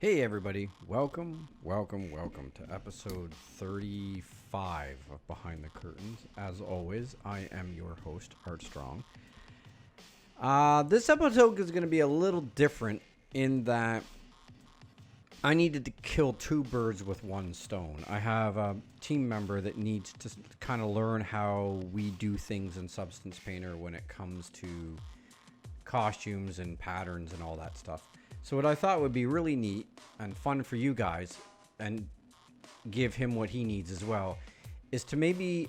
Hey everybody, welcome to episode 35 of Behind the Curtains. As always, I am your host, Artstrong. This episode is going to be a little different in that I needed to kill two birds with one stone. I have a team member that needs to kind of learn how we do things in Substance Painter when it comes to costumes and patterns and all that stuff. So what I thought would be really neat and fun for you guys, and give him what he needs as well, is to maybe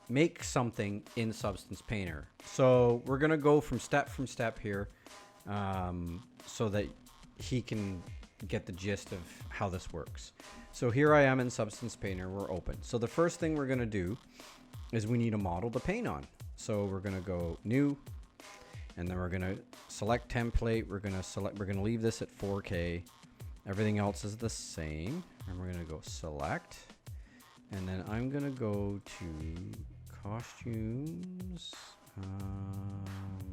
make something in Substance Painter. So we're going to go from step here, so that he can get the gist of how this works. So here I am in Substance Painter. We're open. So the first thing we're going to do is we need a model to paint on. So we're going to go new, and then we're going to select template. We're going to leave this at 4K. Everything else is the same. And we're going to go select. And then I'm going to go to costumes.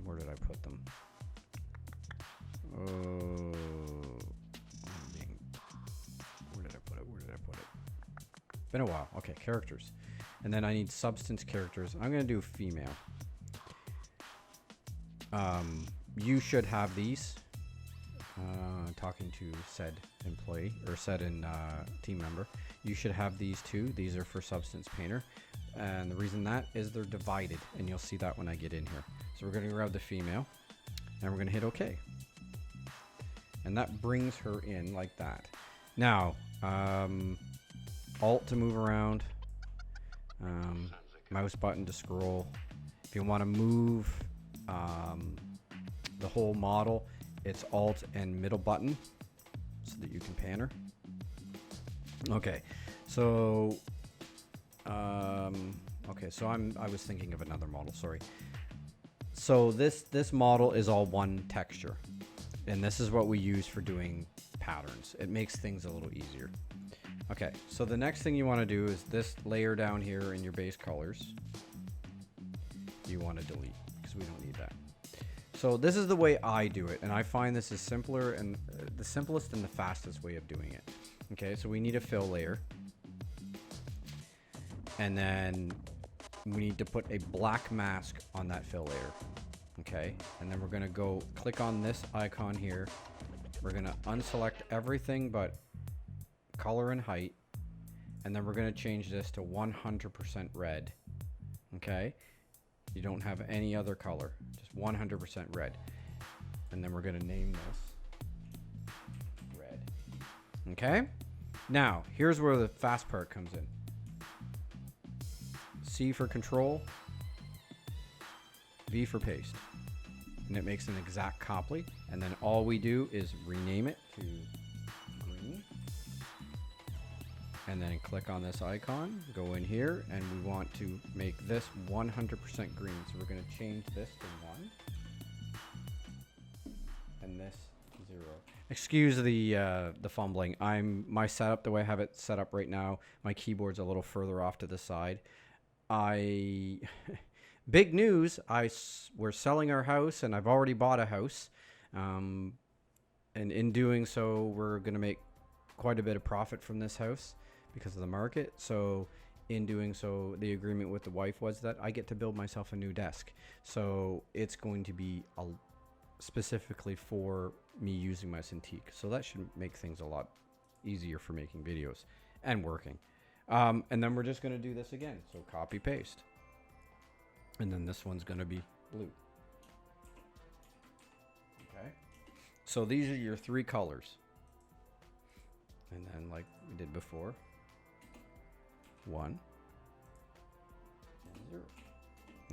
Where did I put them? Where did I put it? Been a while. Okay, characters. And then I need substance characters. I'm going to do female. You should have these. Talking to said employee or said team member, you should have these too. These are for Substance Painter, and the reason that is they're divided, and you'll see that when I get in here. So we're going to grab the female, and we're going to hit OK, and that brings her in like that. Now, Alt to move around, mouse button to scroll. If you want to move the whole model, it's Alt and middle button so that you can pan her. Okay, so I was thinking of another model, sorry. So this model is all one texture, and this is what we use for doing patterns. It makes things a little easier. Okay, so the next thing you want to do is this layer down here in your base colors. You want to delete because we don't need that. So this is the way I do it, and I find this is simpler and the simplest and the fastest way of doing it. Okay, so we need a fill layer, and then we need to put a black mask on that fill layer. Okay, and then we're going to go click on this icon here. We're going to unselect everything but color and height, and then we're going to change this to 100% red. Okay, you don't have any other color, just 100% red. And then we're going to name this red. Okay, now here's where the fast part comes in. C for control, V for paste, and it makes an exact copy. And then all we do is rename it to green, and then click on this icon, go in here, and we want to make this 100% green. So we're going to change this to 1 and this to 0. Excuse the fumbling. My setup, the way I have it set up right now, my keyboard's a little further off to the side. Big news, we're selling our house, and I've already bought a house. And in doing so, we're going to make quite a bit of profit from this house because of the market. So in doing so, the agreement with the wife was that I get to build myself a new desk. So it's going to be specifically for me using my Cintiq. So that should make things a lot easier for making videos and working. And then we're just going to do this again. So copy paste. And then this one's going to be blue. Okay. So these are your three colors. And then like we did before, 1 and 0.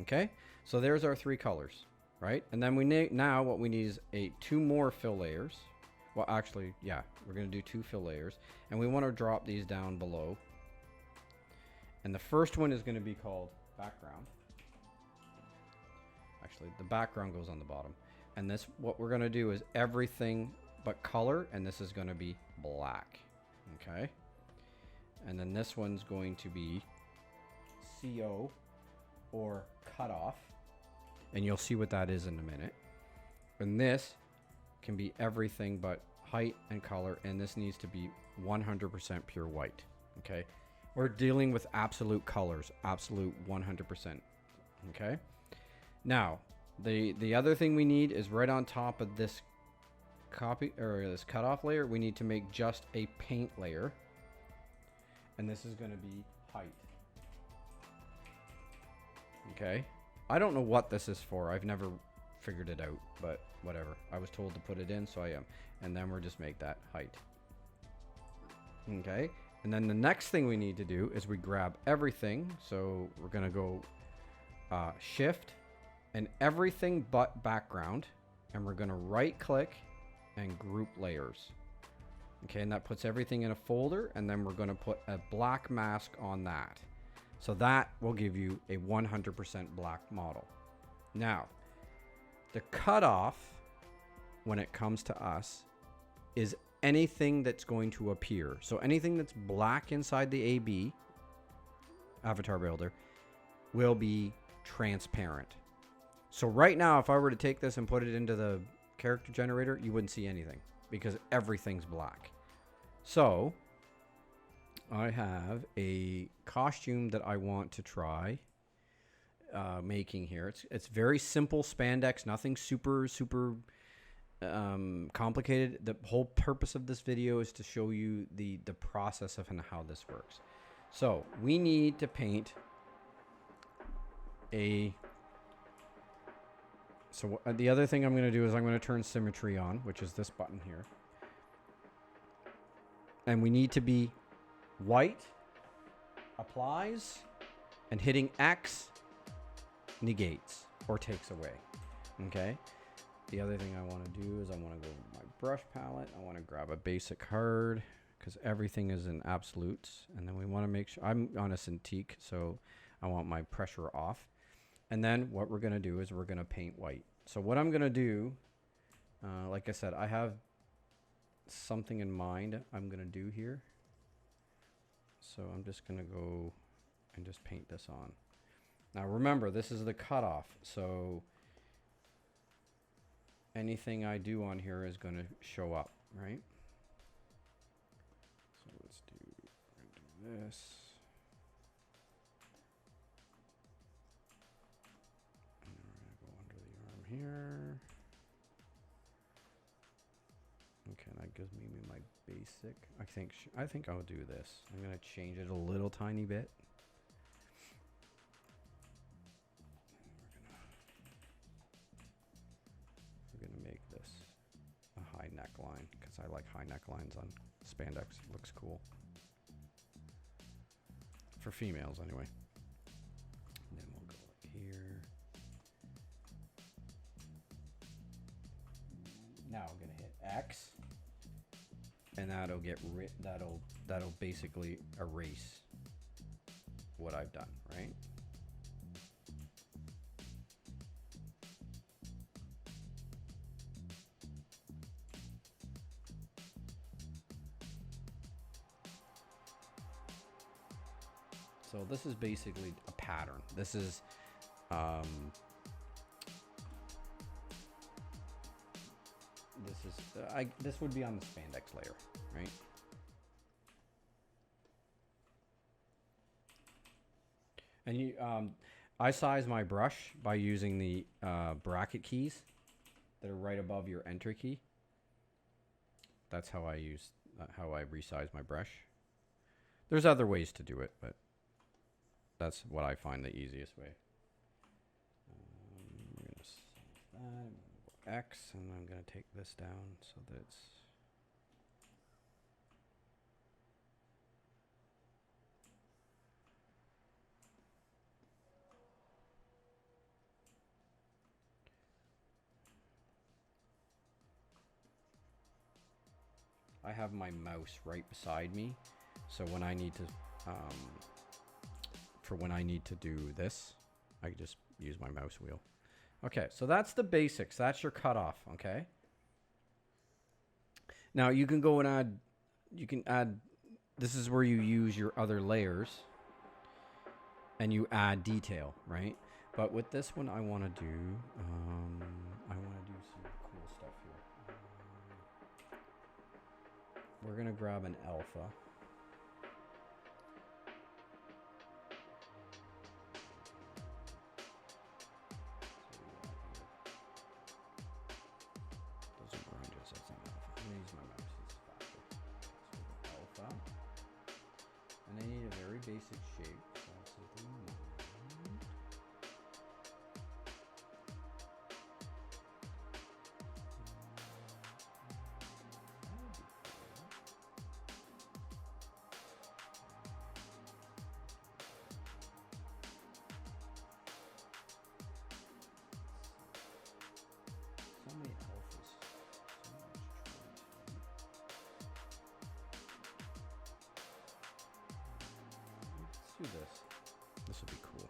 Okay, so there's our three colors, right? And then now what we need is two more fill layers. Well, actually, yeah, we're going to do 2 fill layers, and we want to drop these down below. And the first one is going to be called background. Actually, the background goes on the bottom. And this, what we're going to do is everything but color, and this is going to be black. Okay. And then this one's going to be CO, or cutoff. And you'll see what that is in a minute. And this can be everything but height and color, and this needs to be 100% pure white. Okay. We're dealing with absolute colors, absolute 100%. Okay. Now, the other thing we need is right on top of this copy, or this cutoff layer, we need to make just a paint layer. And this is going to be height. Okay. I don't know what this is for. I've never figured it out, but whatever. I was told to put it in, so I am. And then we'll just make that height. Okay. And then the next thing we need to do is we grab everything. So we're going to go shift and everything but background. And we're going to right click and group layers. Okay. And that puts everything in a folder. And then we're going to put a black mask on that. So that will give you a 100% black model. Now, the cutoff, when it comes to us, is anything that's going to appear. So anything that's black inside the AB, avatar builder, will be transparent. So right now, if I were to take this and put it into the character generator, you wouldn't see anything because everything's black. So I have a costume that I want to try making here. It's very simple spandex, nothing super complicated. The whole purpose of this video is to show you the process of and how this works. So we need to paint a... So the other thing I'm going to do is I'm going to turn Symmetry on, which is this button here. And we need to be white, applies, and hitting X negates or takes away. Okay. The other thing I want to do is I want to go with my brush palette. I want to grab a basic card because everything is in absolutes. And then we want to make sure I'm on a Cintiq, so I want my pressure off. And then what we're going to do is we're going to paint white. So what I'm going to do, like I said, I have something in mind I'm going to do here. So I'm just going to go and just paint this on. Now remember, this is the cutoff. So anything I do on here is going to show up, right? So let's do this. And then we're going to go under the arm here. Okay, that gives me my basic. I think I'll do this. I'm going to change it a little tiny bit. We're going to make this a high neckline because I like high necklines on spandex. It looks cool. For females, anyway. And then we'll go like here. Now I'm going to hit X. And that'll get that'll basically erase what I've done, right? So this is basically a pattern. This is this would be on the spandex layer, right? And you, I size my brush by using the bracket keys that are right above your enter key. That's how I use, how I resize my brush. There's other ways to do it, but that's what I find the easiest way. I'm going to save that. X, and I'm going to take this down so that it's I have my mouse right beside me, so when I need to for when I need to do this, I just use my mouse wheel. Okay, so that's the basics. That's your cutoff, okay? Now you can go and add, this is where you use your other layers and you add detail, right? But with this one, I want to do some cool stuff here. We're going to grab an alpha. And I need a very basic shape. So I'll simply move. So many alphas. So much choice. Let's do this. This will be cool.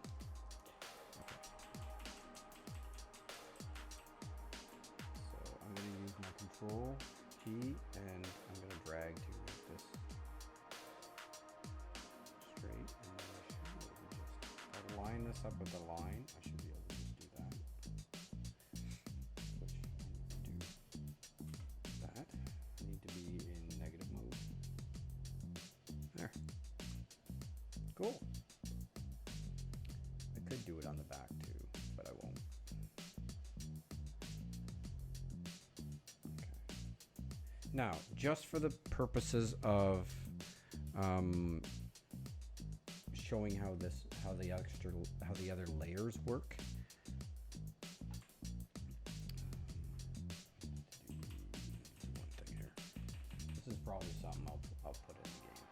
Okay. So I'm going to use my control key and I'm going to drag to make this straight. And then I should line this up with the line. I should be able to just do that. Which I need to do that. I need to be in negative mode. There. Cool. I could do it on the back too, but I won't. Okay. Now, just for the purposes of showing how the other layers work. One thing here. This is probably something I'll put in the game.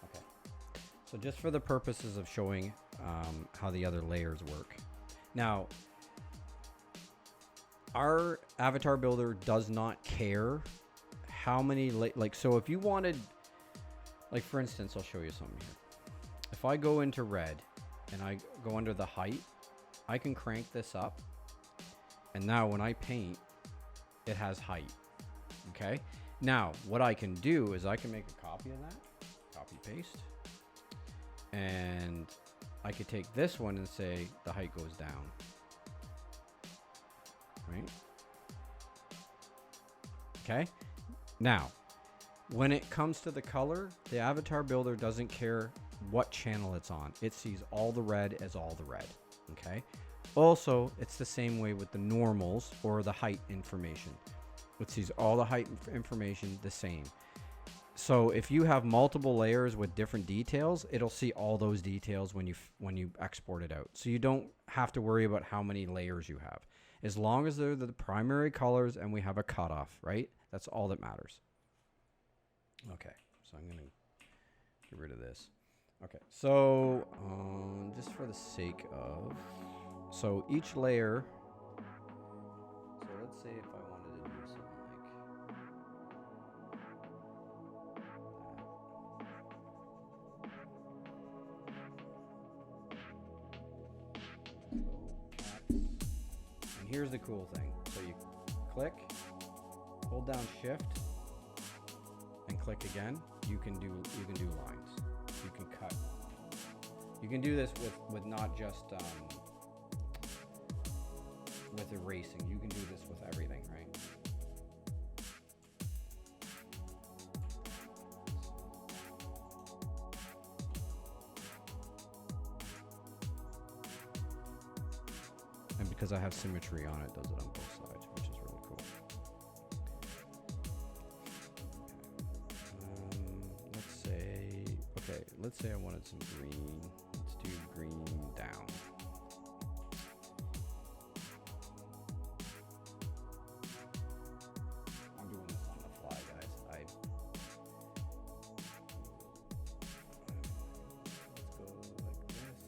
Okay. So just for the purposes of showing how the other layers work. Now, our avatar builder does not care how many, so if you wanted, like for instance, I'll show you something here. If I go into red and I go under the height, I can crank this up. And now when I paint, it has height. Okay. Now what I can do is I can make a copy of that, copy paste. And I could take this one and say the height goes down. Right? Okay. Now, when it comes to the color, the avatar builder doesn't care what channel it's on. It sees all the red as all the red. Okay. Also, it's the same way with the normals or the height information. It sees all the height information the same. So if you have multiple layers with different details, it'll see all those details when you export it out. So you don't have to worry about how many layers you have. As long as they're the primary colors and we have a cutoff, right? That's all that matters. Okay, so I'm gonna get rid of this. Okay, so just for the sake of, so each layer, so let's say if I wanted to do something and here's the cool thing. So you click, hold down shift, and click again. You can do lines. You can cut. You can do this with not just with erasing. You can do this with everything, right? And because I have symmetry on it, does it on both sides, which is really cool. Let's say I wanted some green. Let's do green down. I'm doing this on the fly, guys. Let's go like this.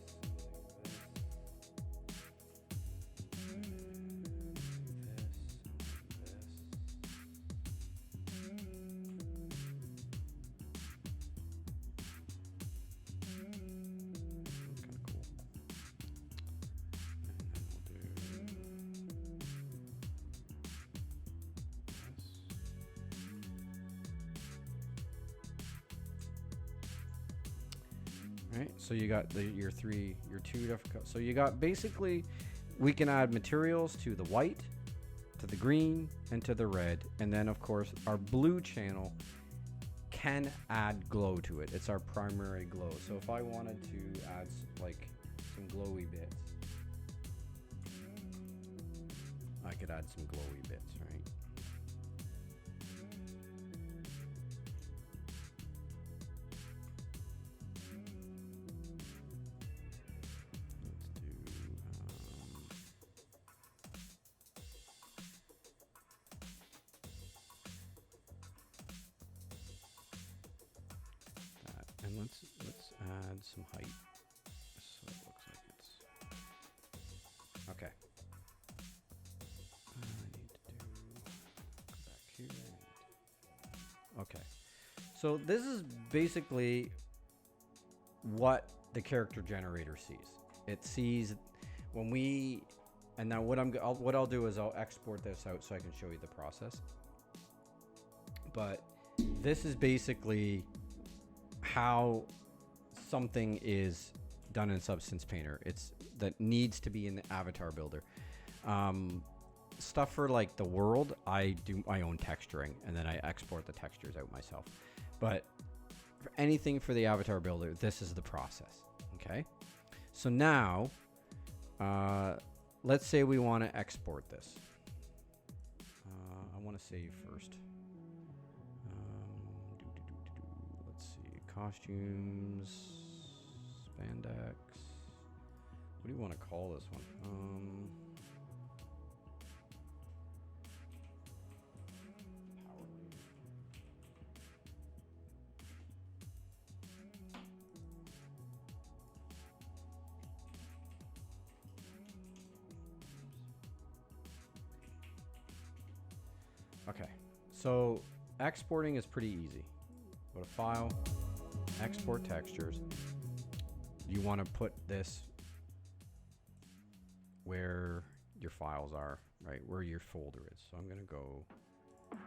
Right, so you got your two different. So you got basically, we can add materials to the white, to the green, and to the red, and then of course our blue channel can add glow to it. It's our primary glow. So if I wanted to add like some glowy bits, I could add some glowy bits, right? And let's add some height so it looks like it's okay. I need to do go back here. Okay, so this is basically what the character generator sees. It sees when we, and now what I'll do is I'll export this out so I can show you the process. But this is basically how something is done in Substance Painter. It's that needs to be in the avatar builder. Stuff for like the world, I do my own texturing and then I export the textures out myself. But for anything for the avatar builder, this is the process. Okay, so now let's say we want to export this. I want to save first. Costumes, spandex. What do you want to call this one? Power. Okay, so exporting is pretty easy. Go to File. Export textures. You want to put this where your files are, right? Where your folder is. So I'm going to go down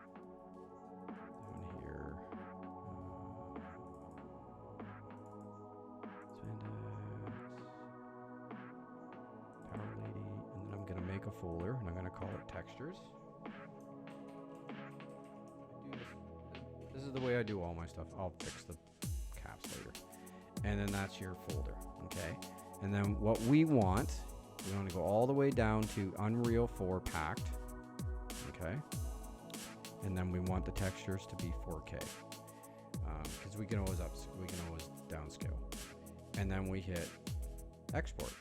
here. Spandex, Power Lady, and then I'm going to make a folder and I'm going to call it textures. This is the way I do all my stuff. I'll fix the caps later. And then that's your folder, okay? And then what we want to go all the way down to Unreal 4 packed, okay? And then we want the textures to be 4K, because we can always downscale. And then we hit export.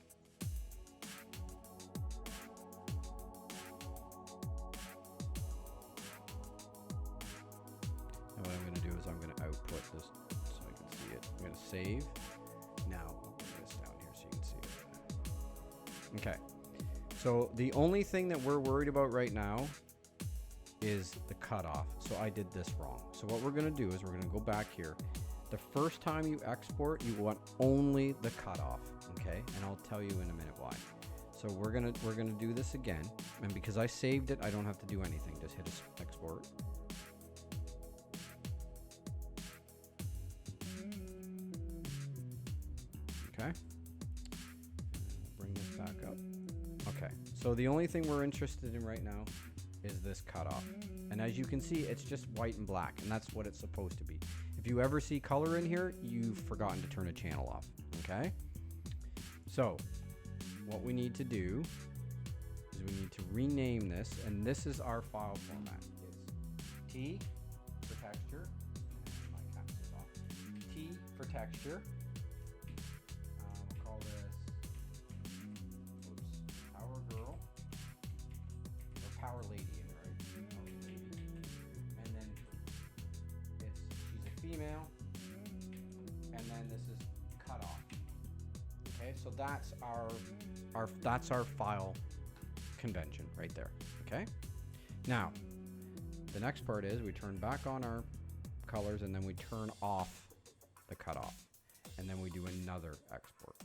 And what I'm going to do is I'm going to output this so I can see it. I'm going to save. Now I'll bring this down here so you can see it. Okay. So the only thing that we're worried about right now is the cutoff. So I did this wrong. So what we're going to do is we're going to go back here. The first time you export, you want only the cutoff, okay? And I'll tell you in a minute why. So we're gonna do this again, and because I saved it, I don't have to do anything. Just hit export. Okay. Bring this back up. Okay. So the only thing we're interested in right now is this cutoff, and as you can see, it's just white and black, and that's what it's supposed to be. If you ever see color in here, you've forgotten to turn a channel off, okay? So what we need to do is we need to rename this, and this is our file format. It's T for texture. My caps is off. T for texture. We'll call this Power Girl or Power Lady, right? Power Lady. And then she's a female, and then this is cut off. Okay, so that's our file convention right there. Okay, now the next part is we turn back on our colors, and then we turn off the cutoff, and then we do another export.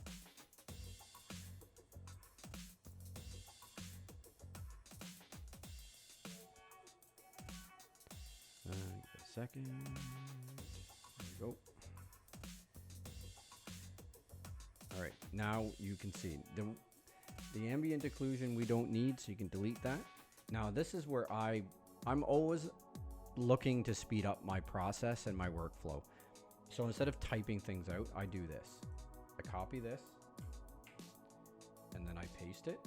Give it a second. There we go. now you can see the ambient occlusion we don't need, so you can delete that. Now this is where I'm always looking to speed up my process and my workflow. So instead of typing things out, I do this. I copy this and then I paste it.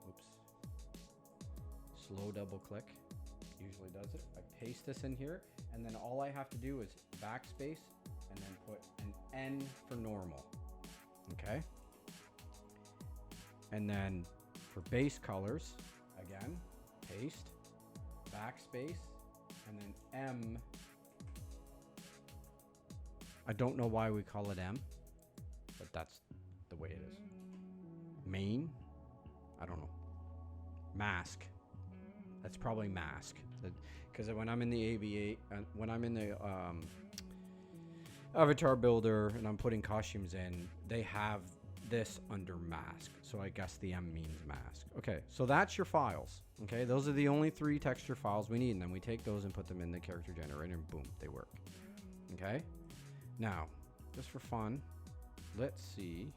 Oops. Slow double click usually does it. I paste this in here, and then all I have to do is backspace and then put an N for normal. Okay. And then for base colors, again, paste, backspace, and then M. I don't know why we call it M, but that's the way it is. Main, I don't know. Mask. That's probably mask. Because when I'm in the AVA, when I'm in the avatar builder and I'm putting costumes in, they have this under mask. So I guess the M means mask. Okay, so that's your files. Okay, those are the only 3 texture files we need. And then we take those and put them in the character generator and boom, they work. Okay, now, just for fun, let's see.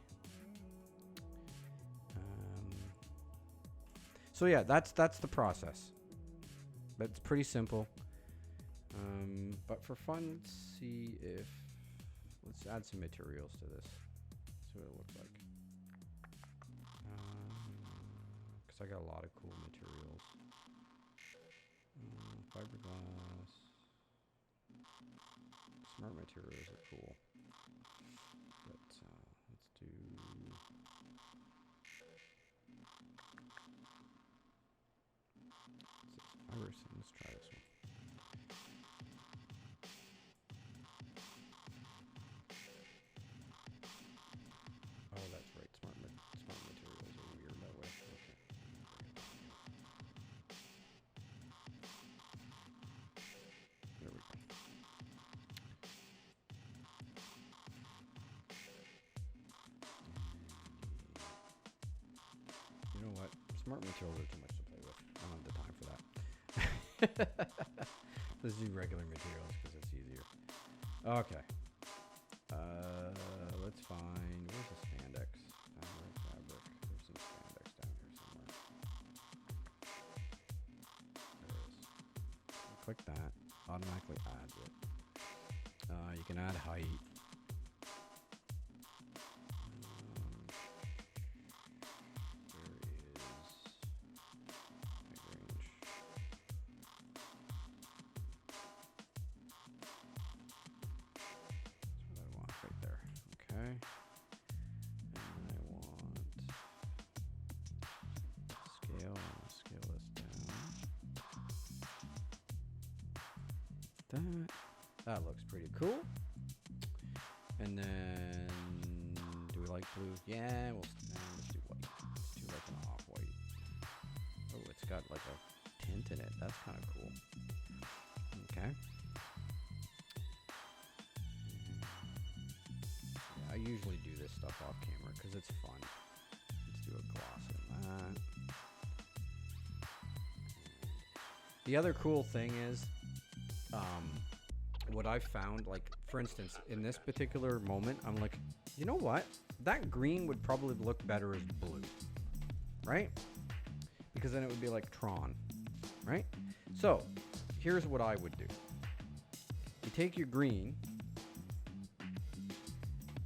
So yeah, that's the process. That's pretty simple. But for fun, let's see if, let's add some materials to this. See what it looks like. Because I got a lot of cool materials. Fiberglass. Smart materials are cool. But let's do... Let's try this one. Oh, that's right. Smart materials are weird that way. Okay. There we go. You know what? Smart materials are too much to play with. I don't have the time for that. Let's do regular materials because it's easier. Okay. Let's find, where's the spandex? Fabric. There's some spandex down here somewhere. There it is. Click that. Automatically adds it. You can add height. Okay, and I want scale. I'll scale this down. That looks pretty cool. And then, do we like blue? Yeah, let's do white. Let's do like an off-white. Oh, it's got like a tint in it. That's kind of cool. Okay. I usually do this stuff off camera because it's fun. Let's do a gloss in that. The other cool thing is, what I found, like, for instance, in this particular moment, I'm like, you know what? That green would probably look better as blue, right? Because then it would be like Tron, right? So, here's what I would do. You take your green,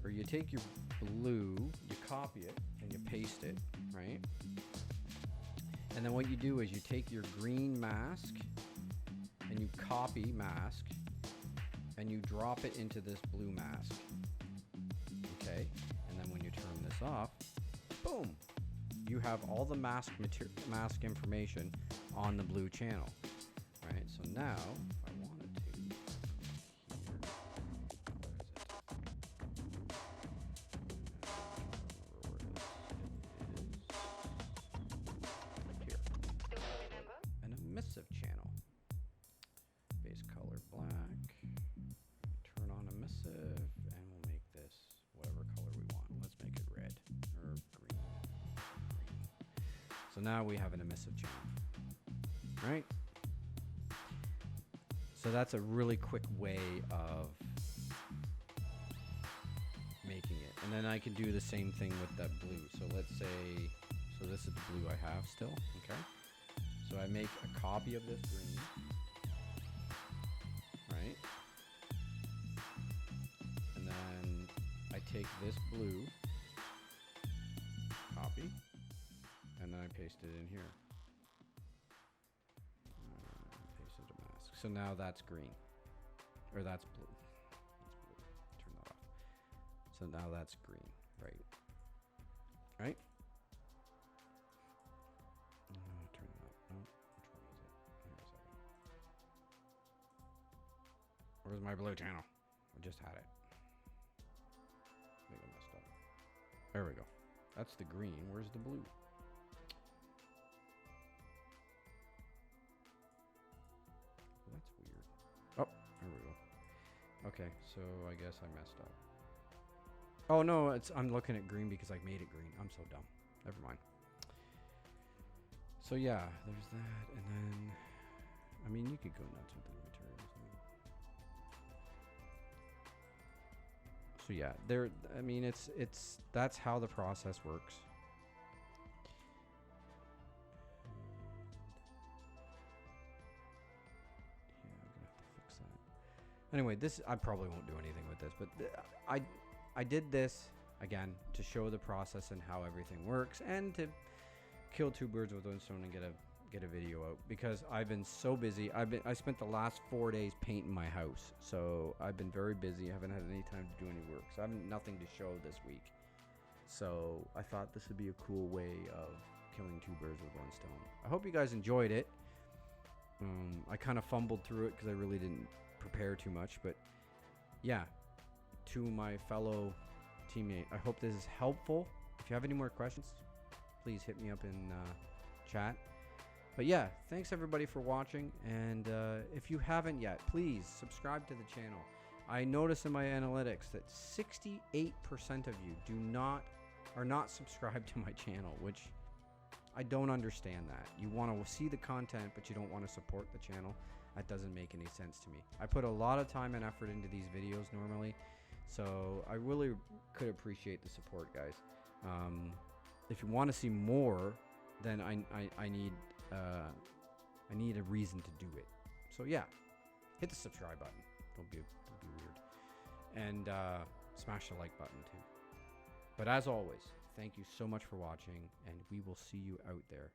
or you take your blue, you copy it, and you paste it, right? And then what you do is you take your green mask, and you copy mask, and you drop it into this blue mask, okay? And then when you turn this off, boom! You have all the mask information on the blue channel, right? So now, if I wanted to, emissive channel. Base color black. Turn on emissive, and we'll make this whatever color we want. Let's make it red or green. So now we have an emissive channel, right? So that's a really quick way of making it. And then I can do the same thing with that blue. So let's say, so this is the blue I have still, okay? So I make a copy of this green, right? And then I take this blue, copy, and then I paste it in here. Paste it to mask. So now that's green, or that's blue. That's blue. Turn that off. So now that's green, right? Right? Turn that up. No, which one is it? Here a second. Where's my blue channel? I just had it. I think I messed up. There we go. That's the green. Where's the blue? Well, that's weird. Oh, there we go. Okay, so I guess I messed up. Oh no, I'm looking at green because I made it green. I'm so dumb. Never mind. So yeah, there's that, and then, I mean, you could go nuts with the materials. So yeah, I mean, that's how the process works. Yeah, I'm gonna have to fix that. Anyway, I probably won't do anything with this, but I did this again to show the process and how everything works, and to kill two birds with one stone and get a video out, because I've been so busy. I spent the last 4 days painting my house, so I've been very busy. I haven't had any time to do any work, so I have nothing to show this week. So I thought this would be a cool way of killing two birds with one stone. I hope you guys enjoyed it. I kind of fumbled through it because I really didn't prepare too much, but yeah, to my fellow teammate, I hope this is helpful. If you have any more questions, please hit me up in chat. But yeah, thanks everybody for watching, and if you haven't yet, please subscribe to the channel. I notice in my analytics that 68% of you are not subscribed to my channel, which I don't understand that. You want to see the content, but you don't want to support the channel. That doesn't make any sense to me. I put a lot of time and effort into these videos normally, so I really could appreciate the support, guys. If you want to see more, then I need a reason to do it. So yeah, hit the subscribe button. Don't be weird, and smash the like button too. But as always, thank you so much for watching, and we will see you out there.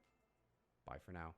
Bye for now.